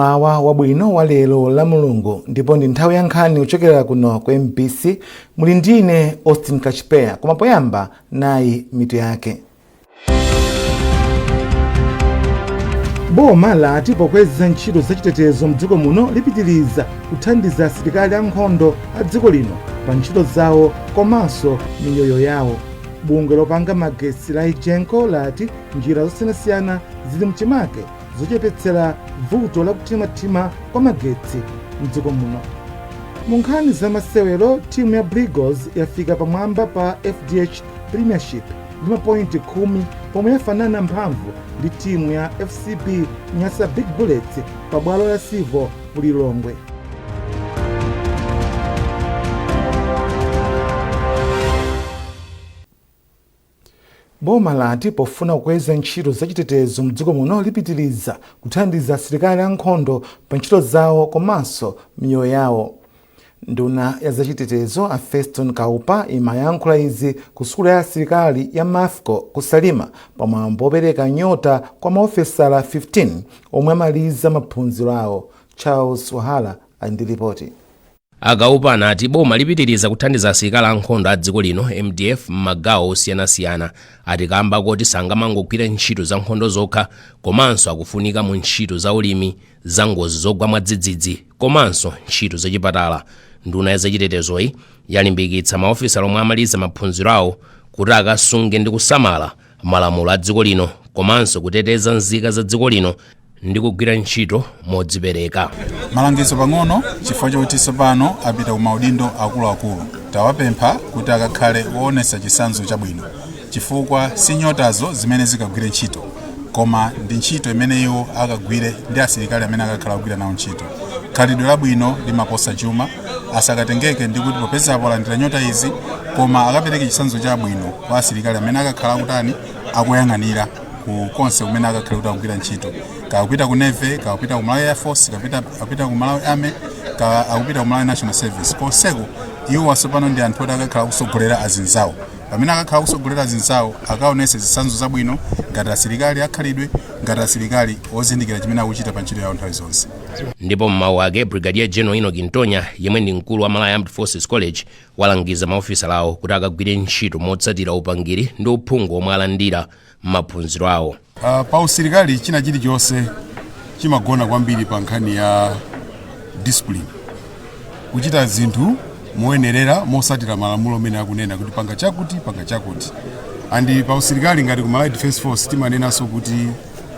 Mawa wabwino wa lero la Mulungu ndipo ndi nthawi ya nkhani kuchokera kuno ku MBC. Muli ndine Austin Kachipea, koma poyamba nayi mitu yake. Boma lati pokweza ntchito zachitetezo mdziko muno lipitiriza kuthandiza asilikali ankhondo a dziko lino pa ntchito zawo komanso miyoyo yawo. Bungwe lopanga magetsi la Ijenko lati njira zosiyanasiyana zili mchimake zochepetsera vuto la kuthima kwa magetsi mdziko muno. Mu nkhani za masewero, timu ya Brigos yafika pamwamba pa FDH Premiership ndi mapointi 10 pomwe yafanana mphamvu ndi timu ya FCB Nyasa Big Bullets pa bwalo la Sivo Lilongwe. Boma lati pofuna kukweza ntchito zachitetezo mdziko muno lipitiriza kuthandiza asilikali ankhondo pa ntchito zawo komanso miyoyo yawo. Nduna ya zachitetezo a Feston Kaupa imayankhula izi ku sukulu ya asilikali ya Mafco ku Salima pamwambo opereka nyota kwa maofesala 15 omwe amaliza maphunziro awo. Charles Wahala ali ndi ripoti. Akaupa anati boma lipitiriza kuthandiza asilikali ankhondo a dziko lino MDF m'magawo osiyanasiyana, ati kamba kuti sangamangogwira ntchito za nkhondo zokha komanso akufunika mu ntchito za ulimi, za ngozi zogwa mwadzidzidzi komanso ntchito zachipatala. Nduna ya zachitetezoyi yalimbikitsa maofesala omwe amaliza maphunziro awo kuti akasunge ndi kusamala malamulo a dziko lino komanso kuteteza nzika za dziko lino ndi kugwira ntchito modzipereka. Malangizo pang'ono chifukwa chokuti tsopano apita ku maudindo akuluakulu. Tawapempha kuti akakhale woonesa chitsanzo chabwino chifukwa si nyotazo zimene zikagwire ntchito koma ndi ntchito imene iwo akagwire ndi asilikali amene akakhala kugwira nawo ntchito. Khalidwe labwino limaposa chuma, asakatengeke ndi kuti popeza alandira nyota izi koma akapereke chitsanzo chabwino kwa asilikali amene akakhala kutani akuyang'anira ku konse kumene akakhala kuti akugwira ntchito. Kakupita ku Navy, kakupita ku Malawi Air Force, kakupita ku Malawi Army, kakupita ku Malawi National Service. Konseko iwo wasopano ndi anthu oti akakhala kusogolera azinzawo. Pamene akakhala kusogolera azinzawo akaonese zitsanzo zabwino ngati asilikali akhalidwe, ngati asilikali ozindikira chimene akuchita pa ntchito yawo nthawi zonse. Ndipo mmawu ake Brigadier General Enoch Ntonya yemwe ndi mkulu wa Malawi Armed Forces College walangiza maofesala awo kuti akagwire ntchito motsatira upangiri ndi uphungu omwe alandira m'maphunziro awo. Pa usilikali china chilichonse chimagona kwambiri pa nkhani ya discipline, kuchita zinthu moyenerera mosatira malamulo amene akunena kuti panga chakuti. Andi pa usilikali ngati ku Malawi Defense Force timanenanso kuti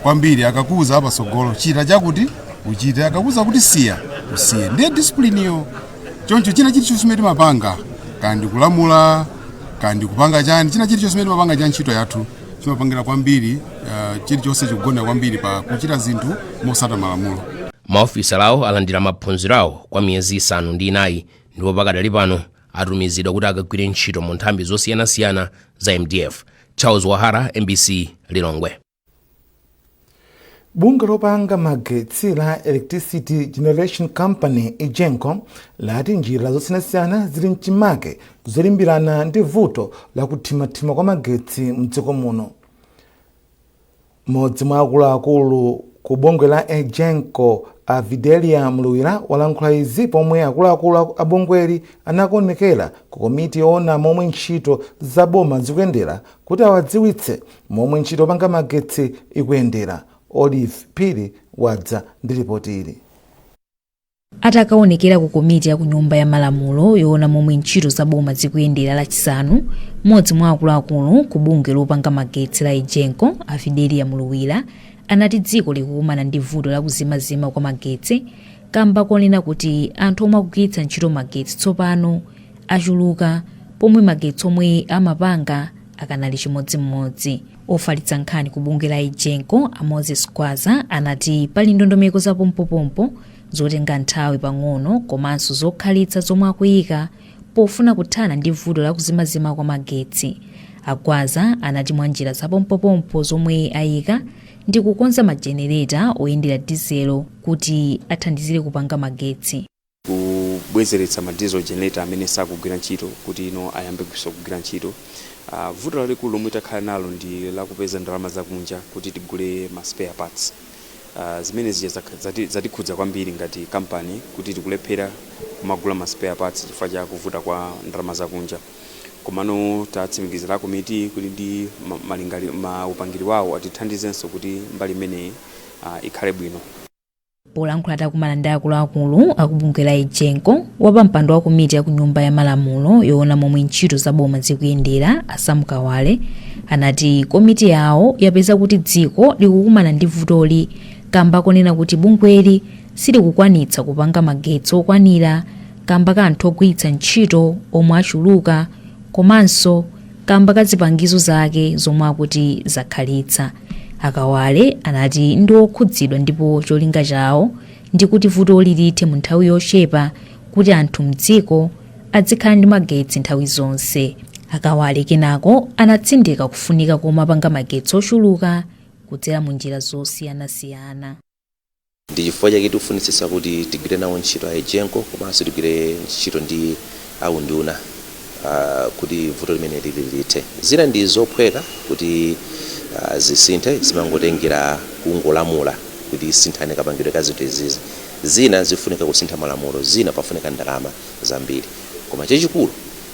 kwambiri akakuza apasogolo chita chakuti uchite, akakuza kuti siya usiye. Ndiye discipline iyo. Choncho china chilichonse chimene timapanga kandi kulamula kandi kupanga chani, china chilichonse chimene timapanga cha ntchito yathu chimapangira kwambiri chilichonse chikugona kwambiri pa kuchita zinthu mosata malamulo. Maofesala awo alandira maphunziro awo kwa miyezi 4 ndipo pakadali pano atumizidwa kuti akagwire ntchito mu nthambi zosiyanasiyana za MDF. Charles Wahara, MBC, Lilongwe. Bungwe lopanga magetsi la Electricity Generation Company Ijenko lati njira zosiyanasiyana zili mchimake zolimbirana ndi vuto la kuthima kwa magetsi mdziko muno. Mmodzi mwa akuluakulu ku bungwe la Ijenko a Videlia Mluwira walankhula izi pomwe akuluakulu a bungweli anakonekera ku komiti yoona momwe ntchito za boma zikuyendera kuti awadziwitse momwe ntchito yopanga magetsi ikuyendera. Olive Piri wadza ndi ripoti ili. Atakaonekera ku komiti ya ku nyumba ya malamulo yoona momwe ntchito za boma zikuyendera lachisanu, mmodzi mwa akuluakulu ku bungwe lopanga magetsi la Ijenko a Videlia Mluwira anati dziko likukumana ndi vuto la kuzimazima kwa magetsi kamba konena kuti anthu omwe akugwiritsa ntchito magetsi tsopano achuluka pomwe magetsi omwe amapanga akanali chimodzimodzi. Ofalitsa nkhani ku bungwe la Ijenko a Moses Kwaza anati pali ndondomeko za pompopompo zotenga nthawi pang'ono komanso zokhalitsa zomwe akuyika pofuna kuthana ndi vuto la kuzimazima kwa magetsi. Akwaza anati mwa njira za pompopompo zomwe ayika ndi kukonza majenereta oyendera dizelo kuti athandizire kupanga magetsi. Kubwezeretsa ma diesel generator amene sakugwira ntchito kuti ino ayambe kugwira ntchito. Vuto lalikulu lomwe takhala nalo ndi la kupeza ndalama zakunja kuti tigule ma spare parts. zimene zatikhudza kwambiri ngati kampani kuti tikulephera kumagula ma spare parts chifukwa cha kuvuta kwa ndalama zakunja. Komano tatsimikizira komiti kuti ndi maupangiri wawo atithandizenso kuti mbali imene ikhale bwino. Polankhula takumana ndi akuluakulu akubungwe la Ijenko wapampando wa komiti ya ku nyumba ya malamulo yoona momwe ntchito za boma zikuyendera Sam Kawale anati komiti yawo yapeza kuti dziko likukumana ndi vutoli kamba konena kuti bungweli silikukwanitsa kupanga magetsi okwanira kamba ka anthu ogwiritsa ntchito omwe achuluka komanso kamba ka zipangizo zake zomwe akuti zakhalitsa. Akawale anati ndi okhudzidwa ndipo cholinga chawo ndi kuti vutoli lithe mu nthawi yochepa kuti anthu mdziko adzikhala ndi magetsi nthawi zonse. Akawale kenako anatsindika kufunika komapanga magetsi ochuluka kudzera mu njira zosiyanasiyana. Ndi chifukwa chake tikufunitsitsa kuti tigwire nawo ntchito a Ijenko komanso tigwire ntchito ndi aunduna kuti vuto limene lithe. Zina ndi zophweka kuti zisinthe zimangotengera kungolamula kuti sinthane kapangidwe ka zinthu izizi. Zina zifunika kusintha malamulo, zina pafunika ndalama zambiri. Koma chachikulu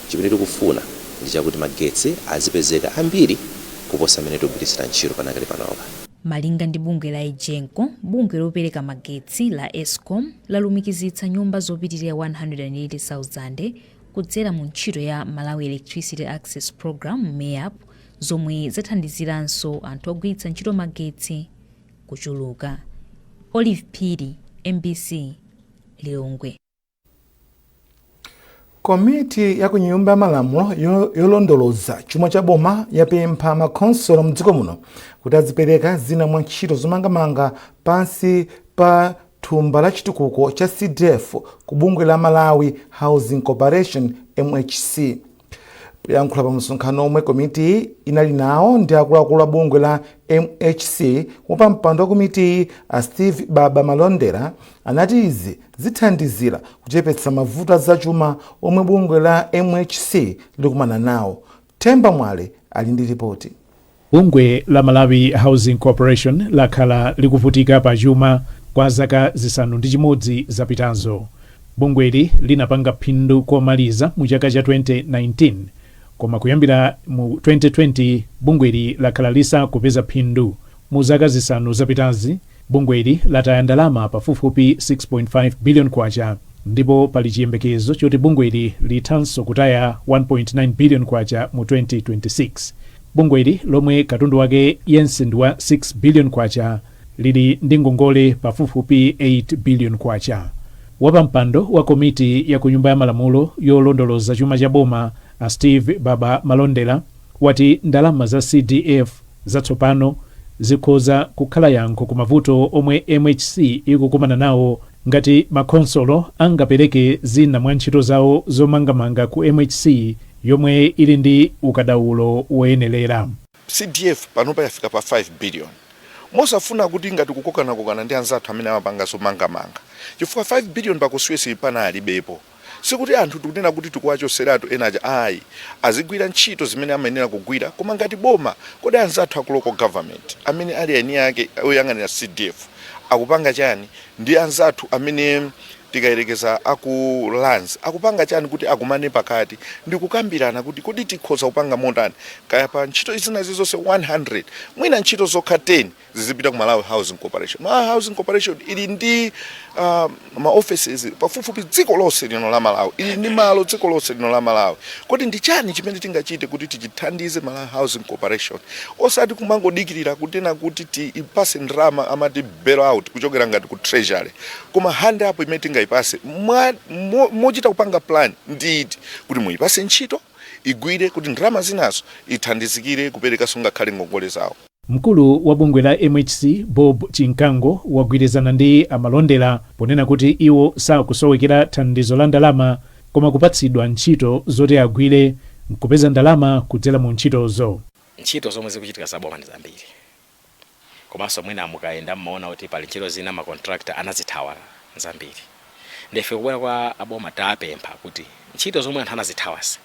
chimene tikufuna ndi chakuti magetsi azipezeka ambiri kuposa amene tikugwiritsira ntchito panakali panopa. Malinga ndi bungwe la Ijenko, bungwe lopereka magetsi la Eskom lalumikizitsa nyumba zopitirira 180,000 kudzera mu ntchito ya Malawi Electricity Access Program MEAP zomwe zathandiziranso anthu ogwiritsa ntchito magetsi kuchuluka. Olive Phiri, MBC, Lilongwe. Komiti ya ku nyumba ya malamulo yolondoloza chuma cha boma yapempha makonsolo mdziko muno kuti azipereka zina mwa ntchito zomangamanga pansi pa thumba la chitukuko cha CDF ku bungwe la Malawi Housing Corporation MHC. Yankhula pa msonkhano omwe komiti inali nawo ndi akuluakulu a bungwe la MHC wapampando wa komiti a Steve Baba Malondera anati izi zithandizira kuchepetsa mavuto azachuma omwe bungwe la MHC likumana nawo. Themba Mwale ali ndi ripoti. Bungwe la Malawi Housing Corporation lakhala likuvutika pa chuma kwa zaka zisanu ndi chimodzi zapitazo. Bungweli linapanga phindu komaliza mu chaka cha 2019. Koma kuyambira mu 2020 bungweli lakhala lisa kupeza phindu. Mu zaka zisanu zapitazi bungweli lataya ndalama pafupifupi 6.5 billion kwacha, ndipo pali chiyembekezo choti bungweli lithanso kutaya 1.9 billion kwacha mu 2026. Bungweli lomwe katundu wake yense ndi wa 6 billion kwacha lili ndi ngongole pafupifupi 8 billion kwacha. Wapampando wa komiti ya ku nyumba ya malamulo yolondoloza chuma cha boma a Steve Baba Malondera wati ndalama za CDF zatsopano zikhoza kukhala yankho ku mavuto omwe MHC ikukumana nawo ngati makonsolo angapereke zina mwa ntchito zawo zomangamanga ku MHC yomwe ili ndi ukadaulo woyenerera. CDF panopa yafika pa 5 billion. Mosafuna kuti ngati kukokana ndi anzathu amene amapanga zomangamanga. Chifukwa 5 billion pakuswesi pana alibepo. Sikuti anthu tikunena kuti tikuwachoseratu enaja ayi azigwira ntchito zimene amayenera kugwira, koma ngati boma kodi anzathu aku local government amene ali eni yake oyang'anira CDF akupanga chani ndi anzathu amene tikayerekeza aku lands akupanga chani kuti akumane pakati ndi kukambirana kuti kodi tikhoza kupanga motani kaya pa ntchito izina zizonse 100 mwina ntchito zokha 10 zizipita ku Malawi Housing Corporation. Malawi Housing Corporation ili ndi ma offices pafupifupi dziko lonse lino la Malawi, ili ndi malo dziko lonse lino la Malawi. Kodi ndi chani chimene tingachite kuti tichithandize Malawi Housing Corporation osati kumangodikirira kutena kuti ipase ndrama amati bail out kuchokera ngati ku treasury, koma hand up imene tingayipase mochita kupanga plan nditi kuti muipase ntchito igwire kuti ndrama zinazo ithandizikire kupereka ngakhale ngongole zawo. Mkulu wa bungwe la MHC Bob Chinkango wagwirizana ndi amalondera ponena kuti iwo sakusowekera thandizo la ndalama koma kupatsidwa ntchito zoti agwire nkupeza ndalama kudzera mu ntchitozo. Ntchito zomwe zikuchitika zaboma ndi zambiri, komanso mwina mukaenda mmaona kuti pali ntchito zina ma contractor anazithawa zambiri. Ndefe kubwera kwa aboma tapempha kuti ntchito zomwe anthu anazithawasi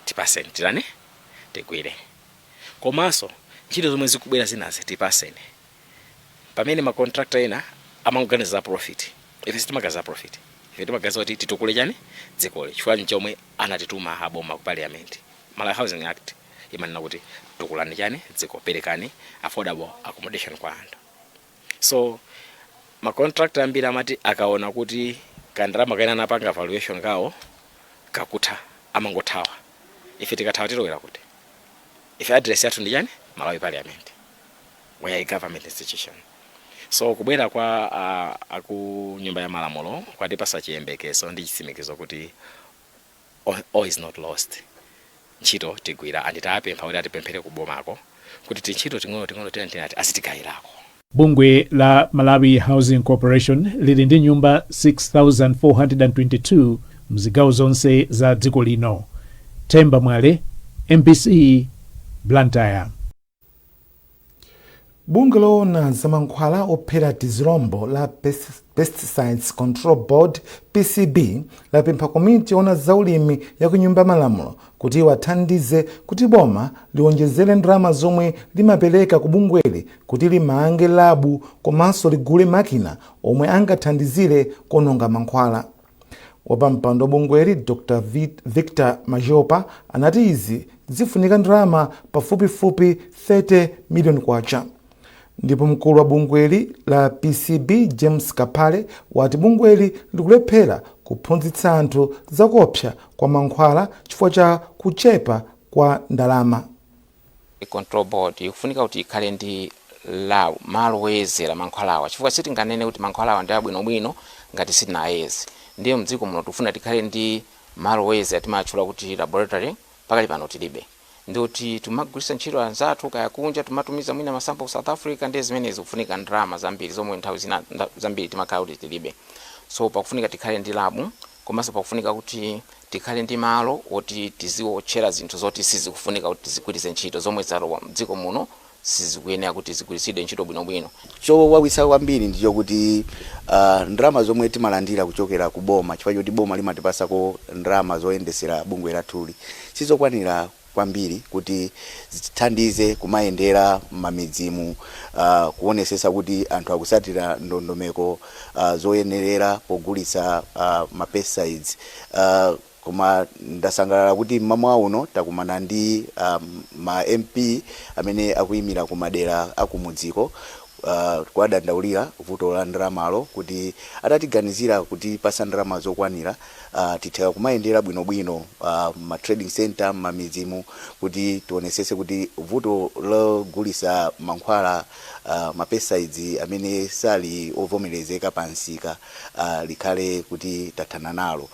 tipaseni tirane tigwire, komanso ntchito zomwe zikubwera zinazi tipaseni pamene macontractor ena amangoganiza profit. Ife sitimagaza profit, ife timagaza kuti titukule chani dzikoli chifukwa chomwe anatituma aboma ku parliament. Malawi Housing Act imanena kuti tukulani chani dziko, perekani affordable accommodation kwa anthu. So macontractor ambiri amati akaona kuti kandalama kaena napanga valuation kawo kakutha amangothawa. Ife tikathawa tilowera kuti ife address yathu ndi chani Malawi Parliament, where a government institution. So kubwera kwa aku nyumba ya malamulo kwatipasa chiyembekezo ndi chitsimikizo kuti all is not lost. Ntchito tigwira anditapempha kuti atipemphere kubomako kuti tintchito ting'ono tinati asitikayirako. Bungwe la Malawi Housing Corporation lili ndi nyumba 6,422 mzigawo zonse za dziko lino. Themba Mwale, MBC, Blantyre. Bungwe loona za mankhwala ophera tizilombo la Pesticides Control Board PCB lapempha komiti yoona zaulimi ya ku nyumba malamulo kuti wathandize kuti boma liwonjezere ndalama zomwe limapereka ku bungweli kuti limange labu komanso ligule makina omwe angathandizire kuononga mankhwala. Wapampando bungweli Dr. Victor Majopa anati izi zifunika ndalama pafupifupi 30 million kwacha. Ndipo mkulu wa bungweli la PCB James Kapale wati bungweli likulephera kuphunzitsa anthu zakopsa kwa mankhwala chifukwa cha kuchepa kwa ndalama. Control Board ikufunika kuti ikhale ndi malo woyezera mankhwalawa chifukwa sitinganene kuti mankhwalawa ndi abwinobwino ngati sitinayeze. Ndiye mdziko muno tifuna tikhale ndi malo woyezera timatchula kuti laboratory pakali pano tilibe. Ndoti tumagulisa ntchito anzathu kaya kunja tumatumiza mwina masample South Africa ndiye zimene zikufunika ndalama zambiri zomwe nthawi zambiri timakhala kuti tilibe. So pakufunika tikhale ndi labu komanso pakufunika kuti tikhale ndi malo oti tiziwotchera zinthu zoti sizikufunika kuti tizigwiritse ntchito zomwe zalowa mdziko muno sizikuyenera kuti zigwiritsidwe ntchito bwinobwino. Chowawitsa kwambiri ndicho kuti ndalama zomwe timalandira kuchokera ku boma chifukwa choti boma limatipasako ndalama zoyendesera bungwe lathuli sizokwanira kwambiri kuti zithandize kumayendera mamidzimu kuonesesa kuti anthu akusatira ndondomeko zoyenerera pogulitsa mapesticides. Koma ndasangalala kuti mmawa uno takumana ndi ma MP amene akuyimira ku madera akumudziko kwadandaulira vuto la ndalamalo kuti atatiganizira kuti pasa ndalama zokwanira titheka kumayendera bwinobwino ma trading center mamidzimu kuti tionesese kuti vuto logulitsa mankhwala mapesticides amene sali ovomerezeka pansika likhale kuti tathana nalo.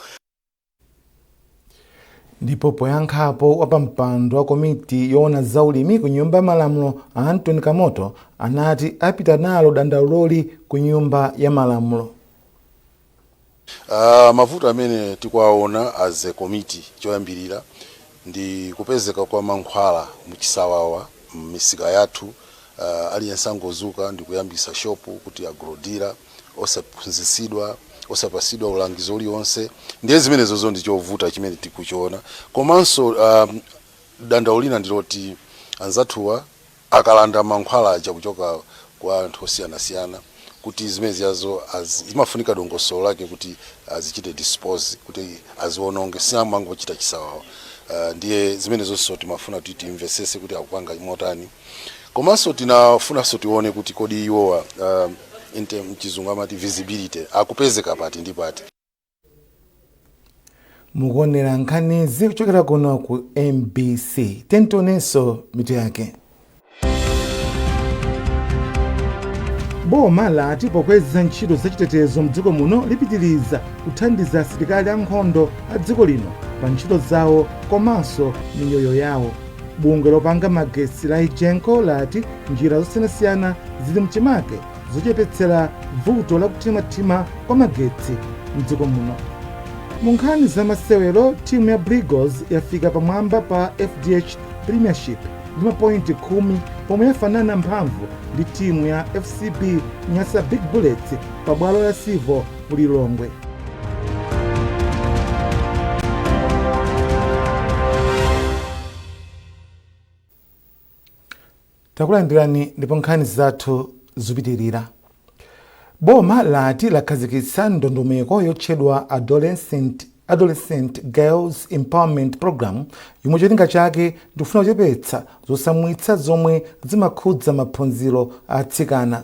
Ndipo poyankhapo wapampando wa komiti yoona zaulimi ku nyumba malamulo Anthony Kamoto anati apita nalo dandauloli ku nyumba ya malamulo. Mavuto amene tikuwaona as a committee choyambirira ndi kupezeka kwa mankhwala muchisawawa m'misika yathu. Aliyense angozuka ndi kuyambisa shopu kuti agrodira osaphunzitsidwa osapasidwa ulangizo uliwonse ndiye zimenezo ndi chovuta chimene tikuchiona. Komanso dandaulina ndiloti anzathuwa akalanda mankhwala aja kuchoka kwa anthu osiyanasiyana kuti zimezi yazo zimafunika dongosolo lake kuti azichite dispose kuti aziononge siamangochita chisawawa. Ndiye zimenezo so timafuna kuti timvesese kuti akupanga motani. Komanso tinafunanso tione kuti kodi iwowa mchizungu amati visibility akupezeka pati ndi pati. Mukuonera nkhanizi kuchokera kuno ku MBC. Tentonenso mitu yake. Boma lati pokweza ntchito zachitetezo mdziko muno lipitiriza kuthandiza asilikali ankhondo a dziko lino pa ntchito zawo komanso miyoyo yawo. Bungwe lopanga magetsi la Ijenko lati njira zosiyanasiyana zili mchimake zochepetsera vuto la kuthimathima kwa magetsi mdziko muno. Mu nkhani za masewero timu ya Brigos yafika pamwamba pa FDH Premiership ndi mapointi 10 pomwe yafanana mphamvu ndi timu ya FCB Nyasa Big Bullets pa bwalo la Sivo Lilongwe. Takulandirani ndipo nkhani zathu zopitirira. Boma lati lakhazikitsa ndondomeko yotchedwa Adolescent Girls Empowerment Program yomwe cholinga chake ndikufuna kuchepetsa zosamwitsa zomwe zimakhudza maphunziro a atsikana.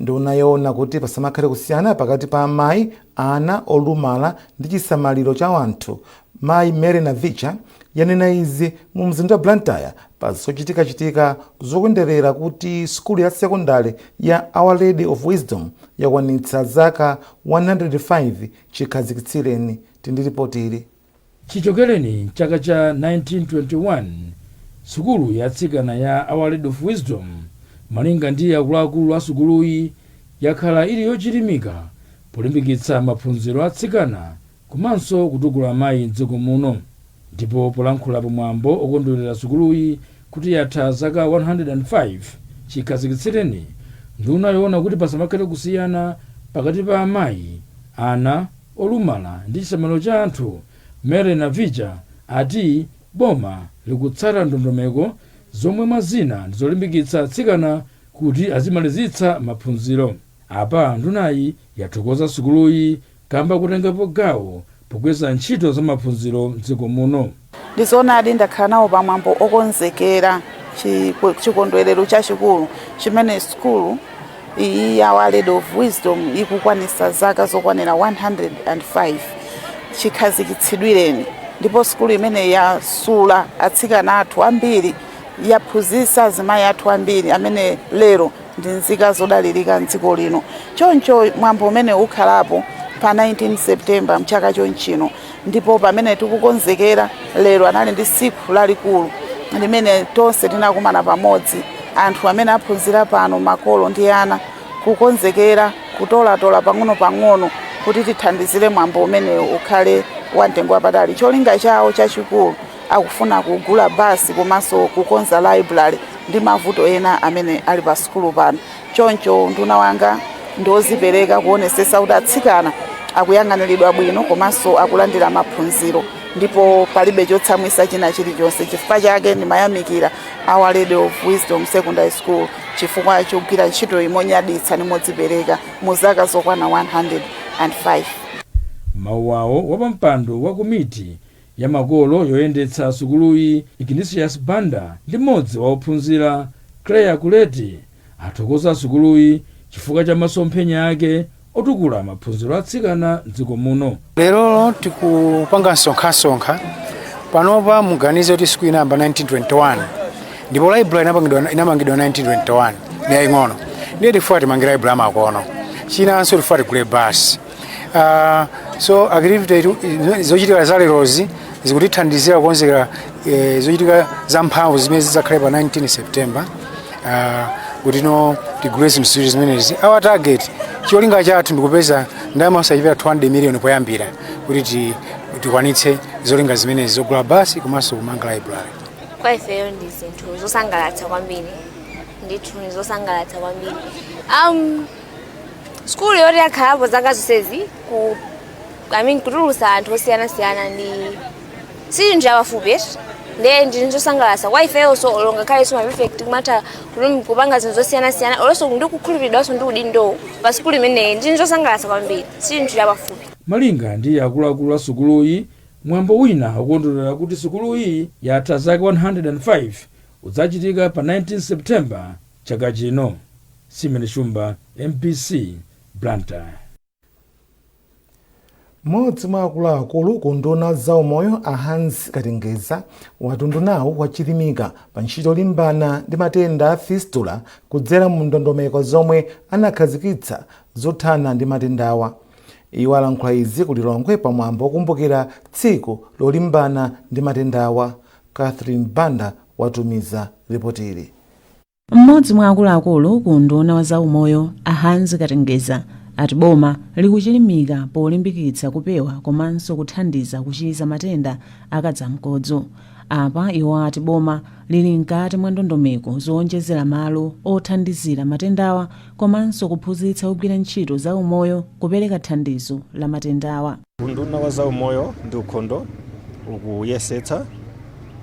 Nduna yoona kuti pasamakhale kusiyana pakati pa amayi, ana olumala ndi chisamaliro cha anthu, mayi Mary Navicha yanena izi mu mzinda wa Blantyre pa zochitika zokondwerera kuti skulu ya sekondari ya Our Lady of Wisdom yakwanitsa zaka 105 chikhazikitsireni. Tindiripotiri chichokereni chaka cha 1921 sukulu ya atsikana ya Our Lady of Wisdom malinga ndi akuluakulu a sukuluyi yakhala ili yochilimika polimbikitsa maphunziro a atsikana komanso kutukula amayi m'dziko muno. Ndipo polankhula pamwambo okondwerera sukuluyi kuti yatha zaka 105 chikhazikitsireni, nduna yoona kuti pasamakhale kusiyana pakati pa amayi, ana olumala ndi chisamaliro cha anthu, Mary Navicha ati boma likutsata ndondomeko zomwe mwazina ndi zolimbikitsa atsikana kuti azimalizitsa maphunziro. Apa ndunayi yathokoza sukuluyi kamba kutengapo gawo pokweza ntchito za maphunziro m'dziko muno. Ndizoonadi ndakhala nawo pamwambo okonzekera chikondwerero chachikulu chimene sukulu iyi ya Our Lady of Wisdom ikukwanisa zaka zokwanira 105 chikhazikitsidwireni, ndipo sukulu imene yasula atsikana athu ambiri, yaphunzitsa azimayi athu ambiri amene lero ndi nzika zodalirika m'dziko lino. Choncho mwambo umene ukhalapo pa 19 September mchaka chonchino, ndipo pamene tikukonzekera lero anali ndi tsiku lalikulu limene tonse tinakumana pamodzi, anthu amene aphunzira pano, makolo ndi ana, kukonzekera kutolatola pang'ono kuti tithandizire mwambo umene ukhale wa mtengo wapatali. Cholinga chawo chachikulu akufuna kugula basi komanso kukonza library ndi mavuto ena amene ali pa sukulu pano. Choncho nduna wanga ndozipereka kuonesesa kuti atsikana akuyang'aniridwa bwino komanso akulandira maphunziro, ndipo palibe chotsamwisa china chilichonse. Chifukwa chake ndimayamikira Our Lady of Wisdom Secondary School chifukwa chogwira ntchito imonyaditsa nimodzipereka mu zaka zokwana 105. Mawu awo wapampando wa komiti ya makolo yoyendetsa sukuluyi Ignatius Banda ndi mmodzi wa ophunzira Claire Kuleti athokoza sukuluyi chifukwa cha masomphenya ake otukula maphunziro atsikana m'dziko muno. Lero tikupanga nsonkhasonkha panopa muganize kuti sukulu inayamba 1921 ndipo library inamangidwa 1921 ni yaying'ono, ndiye tifuna timangira library amakono, chinanso tifuna tigule basi. So activity zochitika za lerozi zikutithandizira kukonzekera zochitika za mphamvu zimene zidzakhale pa 19 September kuti tigule zinthu zimenezi. Our target cholinga chathu ndikupeza ndalama yosachepera 200 million poyambira kuti tikwanitse zolinga zimenezi zogula basi komanso kumanga library. Kwa ifeyo ndi zinthu zosangalatsa kwambiri, ndithu ndi zosangalatsa kwambiri. Skulu yoti yakhalapo zaka zonsezi kutulutsa anthu osiyanasiyana ndi si njira pafupi ndi zosangalatsa kwa ifeyonso olonga khale soma perfect kumatha kupanga zinthu zosiyanasiyana olonso ndi kukhulupiriraso ndi udindo pa sukulu imeneyi ndi zosangalatsa kwambiri, si njira pafupi. Malinga ndi akuluakulu a sukuluyi, mwambo wina ukondwerera kuti sukuluyi yatha zaka 105 udzachitika pa 19 September chaka chino. Simene Shumba, MPC, Blantyre. Mmodzi mwa akuluakulu ku nduna zaumoyo a Hans Katengeza watundunawo wachilimika pa ntchito yolimbana ndi matenda a fistula kudzera mu ndondomeko zomwe anakhazikitsa zothana ndi matendawa. Iwo alankhula izi ku Lilongwe pamwambo wokumbukira tsiku lolimbana ndi matendawa. Catherine Banda watumiza ripotiri. Mmodzi mwa akuluakulu ku nduna wa zaumoyo a Hans Katengeza ati boma likuchilimika polimbikitsa kupewa komanso kuthandiza kuchiza matenda akadzamkodzo. Apa iwo ati boma lili mkati mwa ndondomeko zowonjezera malo othandizira matendawa komanso kuphunzitsa ogwira ntchito zaumoyo kupereka thandizo la matendawa. Unduna wa zaumoyo ndi ukhondo ukuyesetsa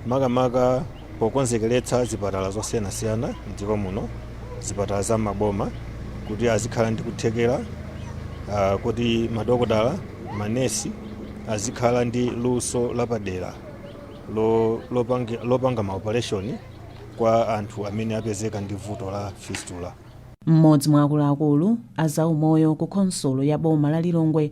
makamaka pokonzekeretsa zipatala zosiyanasiyana m'dziko muno zipatala za maboma kuti azikhala ndi kuthekera kuti madokotala manesi azikhala ndi luso lapadera lopanga maoperation kwa anthu amene apezeka ndi vuto la fistula. Mmodzi mwa akuluakulu azaumoyo ku khonsolo ya boma la Lilongwe,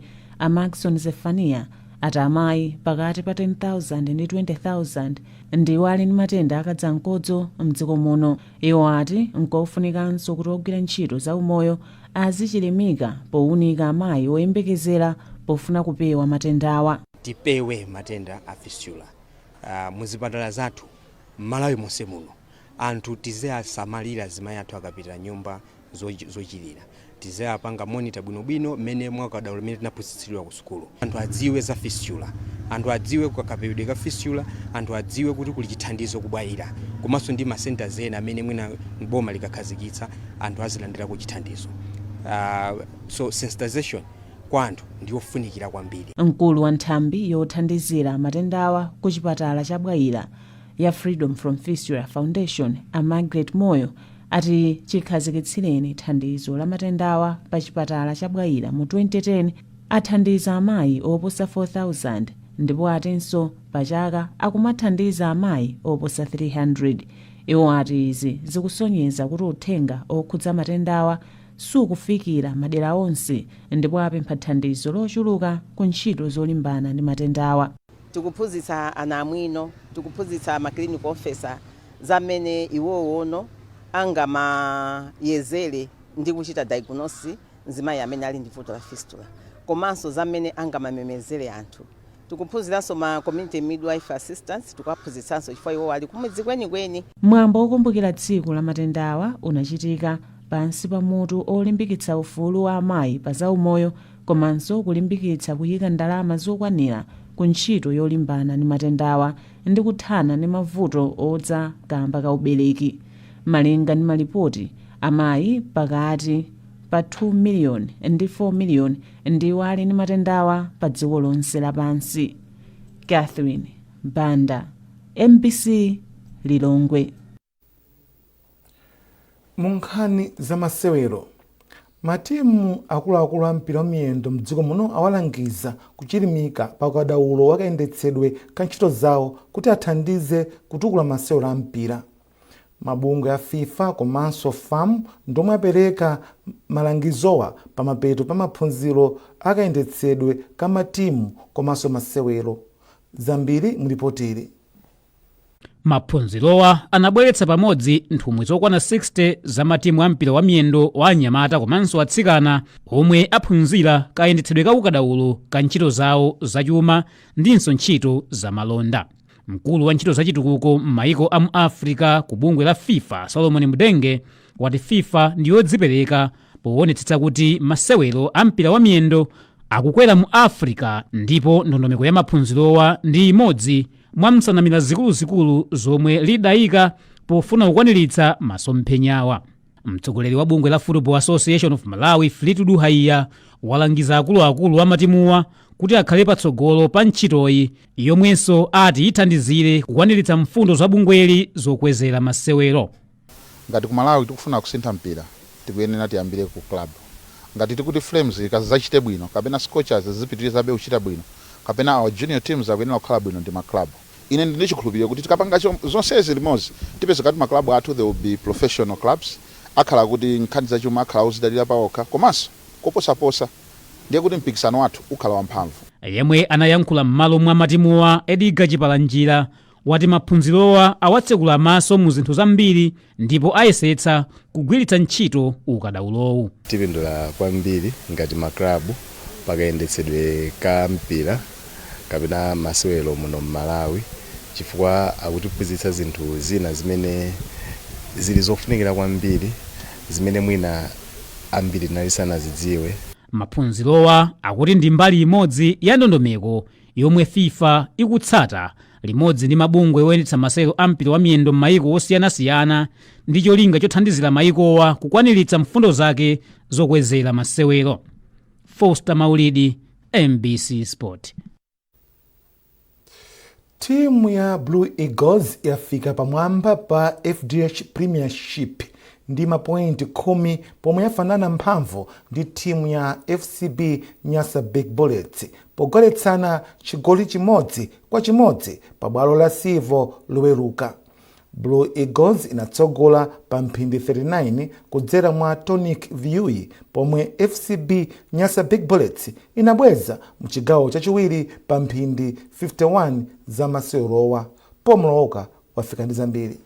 Maxon Zefania, ati amayi pakati pa 10,000 ndi 20,000 ndiwo ali ndi matenda akadzamkodzo mdziko muno. Iwo ati nkofunikanso kuti ogwira ntchito zaumoyo azichilimika powunika amayi oyembekezera pofuna kupewa matendawa. Tipewe matenda a fistula muzipatala zathu m'Malawi monse muno. Anthu tizisamalira zimayi athu akapita nyumba zochilira, tizapanga monitor bwinobwino mmene mwakadaulo mmene tinaphunzitsidwa ku sukulu. Anthu adziwe za fistula, anthu adziwe kakapewedwe ka fistula, anthu adziwe kuti kuli chithandizo kubwayira, komanso ndi masenta ena amene mwina boma likakhazikitsa anthu azilandira ku chithandizo. So sensitization kwa anthu ndiyofunikira kwambiri. Mkulu wa nthambi yothandizira matendawa ku chipatala cha Bwayira ya Freedom from Fistula Foundation, Margaret Moyo, ati chikhazikitsireni thandizo la matendawa pa chipatala cha Bwayira mu 2010 athandiza amayi oposa 4,000 ndipo atinso pa chaka akumathandiza amayi oposa 300. Iwo ati izi zikusonyeza kuti uthenga okhudza matendawa sukufikira madera onse ndipo apempha thandizo lochuluka ku ntchito zolimbana ndi matendawa. Tikuphunzitsa ana amwino, tikuphunzitsa ma clinic officer zamene iwowo angamayezere ndi kuchita diagnosis nzimayi amene ali ndi vuto la fistula, komanso zamene angamamemezere anthu. Tikuphunziranso ma community midwife assistants, tikuphunzitsanso chifukwa iwo ali kumudzi kwenikweni. Mwambo wokumbukira tsiku la matendawa unachitika pansi pa mutu olimbikitsa ufulu wa amayi pa zaumoyo komanso kulimbikitsa kuyika ndalama zokwanira ku ntchito yolimbana ndi matendawa ndi kuthana ndi mavuto odza kamba ka ubereki. Malinga ndi malipoti, amayi pakati pa 2 miliyoni ndi 4 miliyoni ndiwo ali ndi matendawa pa dziko lonse lapansi. Catherine Banda, MBC Lilongwe. Munkhani za masewero, matimu akuluakulu a mpira wamiyendo mdziko muno awalangiza kuchilimika pa ukadaulo wakayendetsedwe ka ntchito zawo kuti athandize kutukula masewero a mpira. Mabungwe ya FIFA komanso FAM ndomwe apereka malangizowa pa mapeto pa maphunziro akayendetsedwe ka matimu komanso masewero. Zambiri mulipotiri. Maphunzirowa anabweretsa pamodzi nthumwi zokwana 60 za matimu a mpira wa miyendo wa anyamata komanso atsikana omwe aphunzira kayendetsedwe ka ukadaulo ka ntchito zawo zachuma ndinso ntchito za malonda. Mkulu wa ntchito zachitukuko m'mayiko a mu Africa ku bungwe la FIFA, Solomon Mudenge, wati FIFA ndiyodzipereka poonetsetsa kuti masewero a mpira wa miyendo akukwera mu Africa ndipo ndondomeko ya maphunzirowa ndi imodzi mwa nsanamira zikuluzikulu zomwe lidayika pofuna kukwaniritsa masomphenyawa. Mtsogoleri wa bungwe la Football Association of Malawi, Fleetwood Haiya, walangiza akuluakulu a matimuwa kuti akhale patsogolo pa ntchitoyi yomwenso ati ithandizire kukwaniritsa mfundo za bungweli zokwezera masewero. Ngati ku Malawi tikufuna kusintha mpira, tikuyenera tiyambire ku club. Ngati tikuti Flames ikazachite bwino kapena Scorchers zipitirizabe kuchita bwino kapena our junior teams akuyenera kukhala bwino ndi maklabu. Ine ndichikhulupirira kuti tikapanga zonsezi limodzi tipeza kuti maklabu athu they will be professional clubs, akhala kuti nkhani zachuma akhala uzidalira pawokha komanso koposaposa ndiye kuti mpikisano wathu ukhala wamphamvu. Yemwe anayankhula m'malo mwa matimuwa, Edgar Chipalanjira, wati maphunzirowa awatsekula maso mu zinthu zambiri ndipo ayesetsa kugwiritsa ntchito ukadaulowu. Tipindula kwambiri ngati maklabu pakayendetsedwe ka mpira kapena masewero muno m'Malawi chifukwa akutiphunzitsa zinthu zina zimene zili zofunikira kwambiri zimene mwina ambiri sanazidziwe. Maphunzirowa akuti ndi mbali imodzi ya ndondomeko yomwe FIFA ikutsata limodzi ndi mabungwe oyendetsa masewero a mpira wa miyendo m'mayiko osiyanasiyana ndi cholinga chothandizira mayikowa kukwaniritsa mfundo zake zokwezera masewero. Foster Maulidi, MBC Sport. timu ya Blue Eagles yafika pamwamba pa FDH Premiership ndi mapointi 10 pomwe yafanana mphamvu ndi timu ya FCB Nyasa Big Bullets pogoletsana chigoli chimodzi kwa chimodzi pa bwalo la Sivo Loweruka. Blue Eagles inatsogola pa mphindi 39 kudzera mwa Tonic Viui pomwe FCB Nyasa Big Bullets inabweza mchigawo chachiwiri pa mphindi 51 za maserowa. Pomloka wafika ndi zambiri.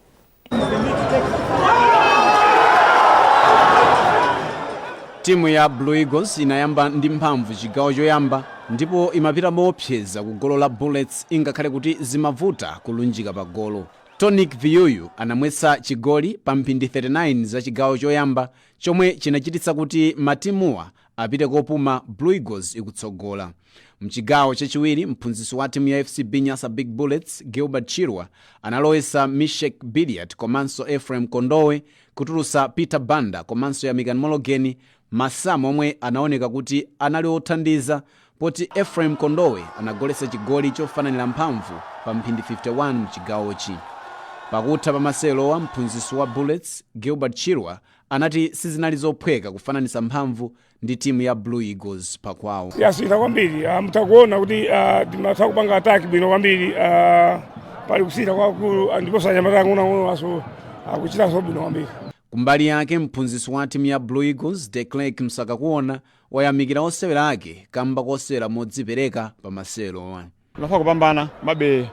Timu ya Blue Eagles inayamba ndi mphamvu chigawo choyamba ndipo imapita moopseza ku golo la Bullets ingakhale kuti zimavuta kulunjika pa golo. Tonic Viuyu anamwetsa chigoli pa mphindi 39 za chigawo choyamba chomwe chinachititsa kuti matimuwa apite kopuma Blue Eagles ikutsogola. Mchigawo chachiwiri mphunzitsi wa timu ya FCB Nyasa Big Bullets Gilbert Chirwa analowesa Mishek Bidiat komanso Ephraim Kondowe kutulusa Peter Banda komanso Yamikan Mologeni, masamo omwe anaoneka kuti anali othandiza poti Ephraim Kondowe anagolesa chigoli chofananira mphamvu pa mphindi 51 mchigawochi. Pakutha pa maselowa mphunzitsi wa Bullets Gilbert Chirwa anati sizinali zophweka kufananisa mphamvu ndi timu ya Blue Eagles pakwawo. Yasita kwambiri mtakuona kuti timatha kupanga ataki bwino kwambiri pali kusita kwakulu ndipo sanyamata ng'ono aso akuchita so bwino kwambiri. Kumbali yake mphunzitsi wa timu ya Blue Eagles De Klerk Msakakuona wayamikira osewera ake kamba kosewera modzipereka pa maselowa. Tunafaa kupambana mabe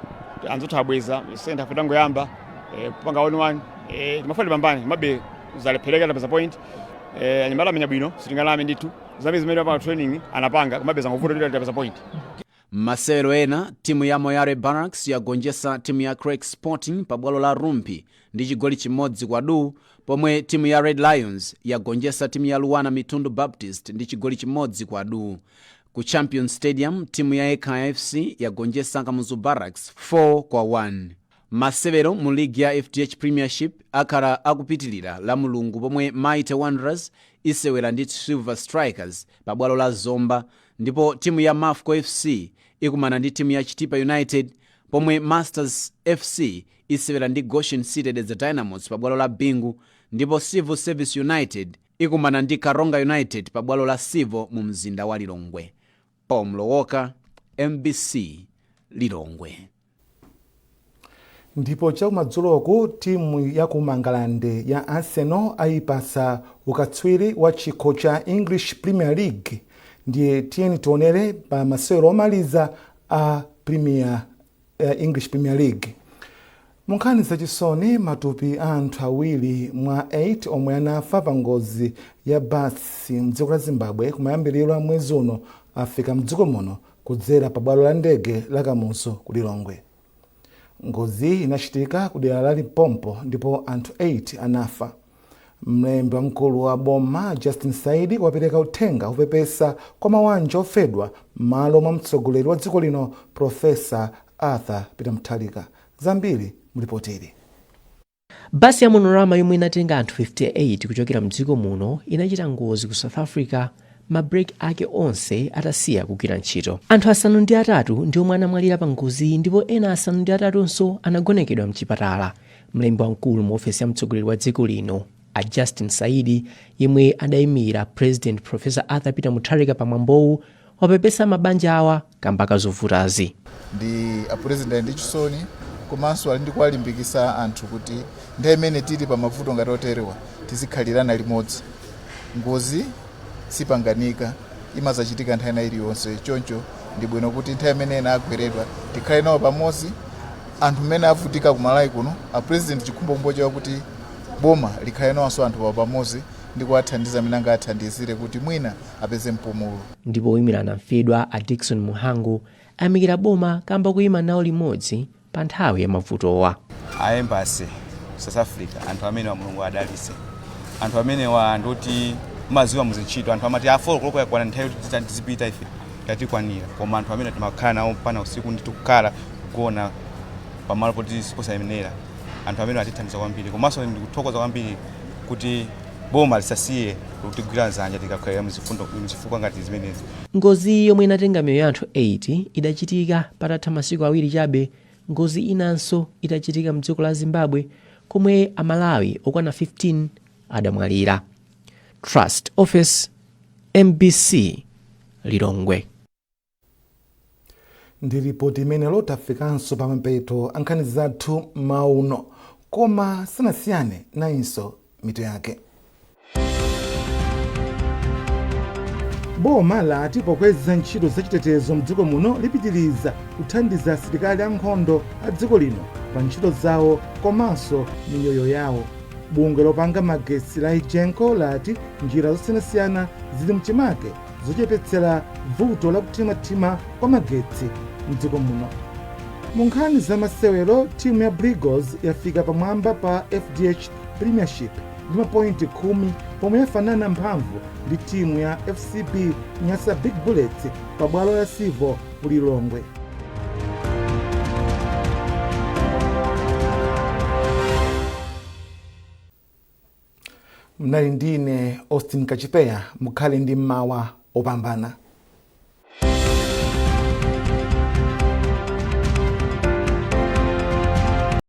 anzotha abweza senta futango yamba kupanga 1-1 timafuna tipambane mabe zalephereka tapeza point anyamala amenya bwino sitingalame ndithu zamene zimene pa training anapanga kumabeza ngovuta kuti tapeza point. Masero ena timu ya Moyale Barracks yagonjesa timu ya Craig Sporting pa bwalo la Rumpi ndi chigoli chimodzi kwa du, pomwe timu ya Red Lions yagonjesa timu ya Luwana Mitundu Baptist ndi chigoli chimodzi kwa du. Ku Champion Stadium timu ya Eka FC yagonjesa Kamuzu Barracks 4-1. Masevero mu ligi ya FDH Premiership akhala akupitilira la Mulungu pomwe Mighty Wanderers isewera ndi Silver Strikers pa bwalo la Zomba, ndipo timu ya Mafco FC ikumana ndi timu ya Chitipa United, pomwe Masters FC isewera ndi Goshen City the Dynamos pa bwalo la Bingu, ndipo Civil Service United ikumana ndi Karonga United pa bwalo la Sivo mu mzinda wa Lilongwe. Pomlowoka, MBC, Lilongwe. Ndipo chakumadzuloku timu ya kumangalande ya Arsenal ayipasa ukatswiri wa chikho cha English Premier League. Ndiye tiyeni tionere pa masewero omaliza a English Premier League. Munkhani zachisoni matupi anthu awiri mwa 8 omwe anafa pa ngozi ya basi mdziko la Zimbabwe kumayambiriro a mwezi uno afika mdziko muno kudzera pa bwalo la ndege la Kamuzu ku Lilongwe. Ngozi inachitika ku dera la Limpopo ndipo anthu 8 anafa. Mlembi wamkulu wa boma Justin Saidi wapereka uthenga upepesa kwa mawanja ofedwa malo mwa mtsogoleri wa dziko lino Profesa Arthur Peter Mutharika. Zambiri mulipoteri. Basi ya Monorama yomwe inatenga anthu 58 kuchokera mdziko muno inachita ngozi ku South Africa, mabreki ake onse atasiya kugwira ntchito. Anthu 3 ndi omwe anamwalira pa ngozi ndipo ena 3 anagonekedwa mchipatala. Mlembi wamkulu mu ofesi ya mtsogoleri wa dziko lino a Justin Saidi yemwe adayimira President Professor Arthur Peter Mutharika pamwambowu wapepesa mabanja awa kamba kazovutazi. Ndi a President Chisoni komanso ali ndi kuwalimbikisa anthu kuti nthawi imene tili pa mavuto ngati oterewa tizikhalirana limodzi. Ngozi sipanganika imazachitika nthawi ina iliyonse, choncho ndi bwino kuti nthawi imene ena agweredwa tikhale nawo pamodzi. Anthu mmene avutika kumalawi kuno a President chikhumbokhumbo chawo kuti boma likhale nawonso anthu pamodzi ndi kuwathandiza amene angathandizire kuti mwina apeze mpumulo. Ndipo oyimirana mfedwa a Dickson Muhangu ayamikira boma kamba kuyima nawo limodzi pa nthawi ya mavutowa. A Embassy South Africa anthu amene wa Mulungu adalitse, anthu amene wa ndoti maziwa muzintchito, anthu amati afolo kuloko yakwana nthawi kuti tizipita ife yatikwanira, koma anthu amene timakhala nawo pana usiku ndi tikukhala kugona pamalo poti siposayenera, anthu amene atithandiza kwambiri. Komanso ndikuthokoza kwambiri kuti boma lisasiye kutigwira nzanja tikakhalira muzifukwa ngati zimenezi. Ngozi yomwe inatenga miyoyo ya anthu 8 idachitika patatha masiku awiri chabe ngozi inanso itachitika mdziko la Zimbabwe komwe Amalawi okwana 15 adamwalira. Trust Office, MBC, Lilongwe. Ndi ripoti imene lotafikanso pa mapeto ankhani zathu mauno, koma sanasiyane nayinso mito yake. Boma lati pokweza ntchito zachitetezo mdziko muno lipitiriza kuthandiza asilikali ankhondo a dziko lino pa ntchito zawo komanso miyoyo yawo. Bungwe lopanga magetsi la Ijenko lati njira zosiyanasiyana zili mchimake zochepetsera vuto la kuthimathima kwa magetsi mdziko muno. Mu nkhani za masewero, timu ya Brigos yafika pamwamba pa FDH Premiership ndi mapointi 10 pomwe yafanana mphamvu ndi timu ya FCB Nyasa Big Bullets pa bwalo la Sivo Lilongwe. Mnali ndine Austin Kachipeya, mukhale ndi mmawa opambana.